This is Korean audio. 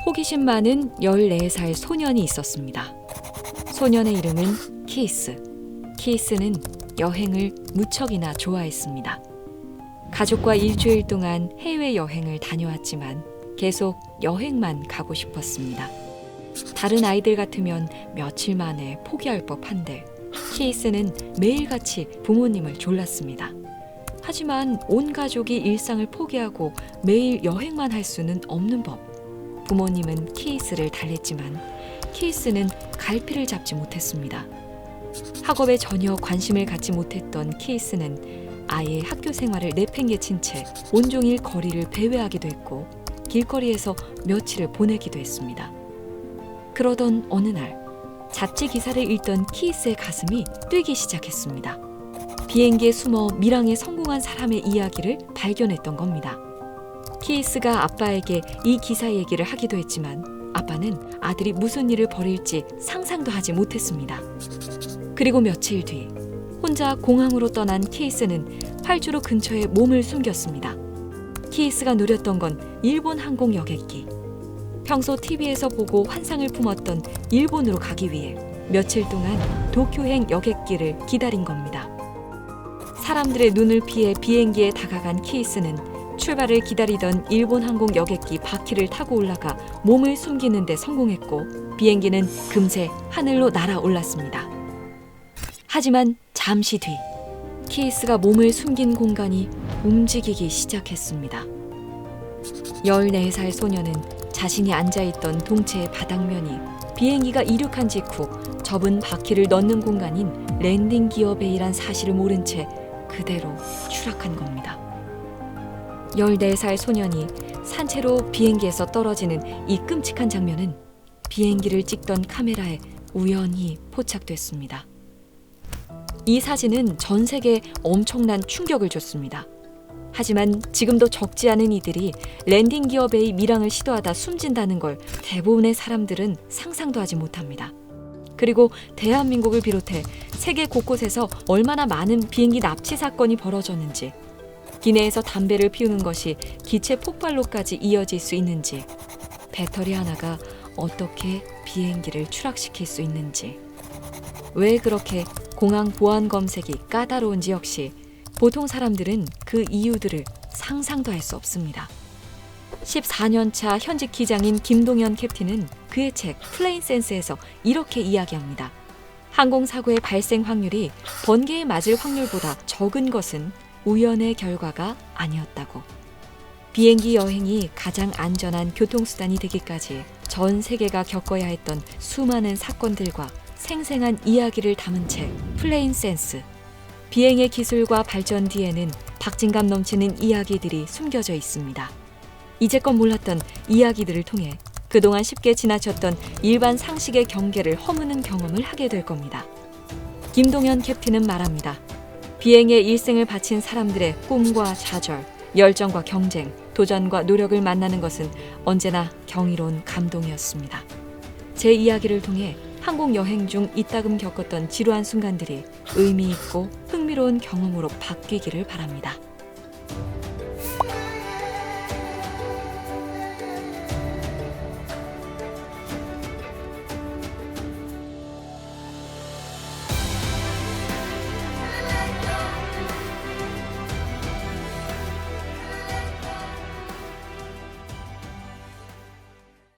호기심 많은 14살 소년이 있었습니다. 소년의 이름은 키이스. 키이스는 여행을 무척이나 좋아했습니다. 가족과 일주일 동안 해외여행을 다녀왔지만 계속 여행만 가고 싶었습니다. 다른 아이들 같으면 며칠 만에 포기할 법한데 키이스는 매일같이 부모님을 졸랐습니다. 하지만 온 가족이 일상을 포기하고 매일 여행만 할 수는 없는 법. 부모님은 키이스를 달랬지만 키이스는 갈피를 잡지 못했습니다. 학업에 전혀 관심을 갖지 못했던 키이스는 아예 학교 생활을 내팽개친 채 온종일 거리를 배회하기도 했고 길거리에서 며칠을 보내기도 했습니다. 그러던 어느 날 잡지 기사를 읽던 키이스의 가슴이 뛰기 시작했습니다. 비행기에 숨어 밀항에 성공한 사람의 이야기를 발견했던 겁니다. 키이스가 아빠에게 이 기사 얘기를 하기도 했지만 아빠는 아들이 무슨 일을 벌일지 상상도 하지 못했습니다. 그리고 며칠 뒤 혼자 공항으로 떠난 키이스는 활주로 근처에 몸을 숨겼습니다. 키이스가 노렸던 건 일본 항공 여객기. 평소 TV에서 보고 환상을 품었던 일본으로 가기 위해 며칠 동안 도쿄행 여객기를 기다린 겁니다. 사람들의 눈을 피해 비행기에 다가간 키이스는 출발을 기다리던 일본 항공 여객기 바퀴를 타고 올라가 몸을 숨기는 데 성공했고 비행기는 금세 하늘로 날아올랐습니다. 하지만 잠시 뒤 키이스가 몸을 숨긴 공간이 움직이기 시작했습니다. 14살 소녀는 자신이 앉아있던 동체의 바닥면이 비행기가 이륙한 직후 접은 바퀴를 넣는 공간인 랜딩 기어 베이란 사실을 모른 채 그대로 추락한 겁니다. 14살 소년이 산채로 비행기에서 떨어지는 이 끔찍한 장면은 비행기를 찍던 카메라에 우연히 포착됐습니다. 이 사진은 전 세계에 엄청난 충격을 줬습니다. 하지만 지금도 적지 않은 이들이 랜딩 기어 베이 밀항을 시도하다 숨진다는 걸 대부분의 사람들은 상상도 하지 못합니다. 그리고 대한민국을 비롯해 세계 곳곳에서 얼마나 많은 비행기 납치 사건이 벌어졌는지, 기내에서 담배를 피우는 것이 기체 폭발로까지 이어질 수 있는지, 배터리 하나가 어떻게 비행기를 추락시킬 수 있는지, 왜 그렇게 공항 보안 검색이 까다로운지 역시 보통 사람들은 그 이유들을 상상도 할 수 없습니다. 14년차 현직 기장인 김동현 캡틴은 그의 책 플레인 센스에서 이렇게 이야기합니다. 항공사고의 발생 확률이 번개에 맞을 확률보다 적은 것은 우연의 결과가 아니었다고. 비행기 여행이 가장 안전한 교통수단이 되기까지 전 세계가 겪어야 했던 수많은 사건들과 생생한 이야기를 담은 책 플레인 센스. 비행의 기술과 발전 뒤에는 박진감 넘치는 이야기들이 숨겨져 있습니다. 이제껏 몰랐던 이야기들을 통해 그동안 쉽게 지나쳤던 일반 상식의 경계를 허무는 경험을 하게 될 겁니다. 김동현 캡틴은 말합니다. 비행에 일생을 바친 사람들의 꿈과 좌절, 열정과 경쟁, 도전과 노력을 만나는 것은 언제나 경이로운 감동이었습니다. 제 이야기를 통해 항공 여행 중 이따금 겪었던 지루한 순간들이 의미 있고 흥미로운 경험으로 바뀌기를 바랍니다.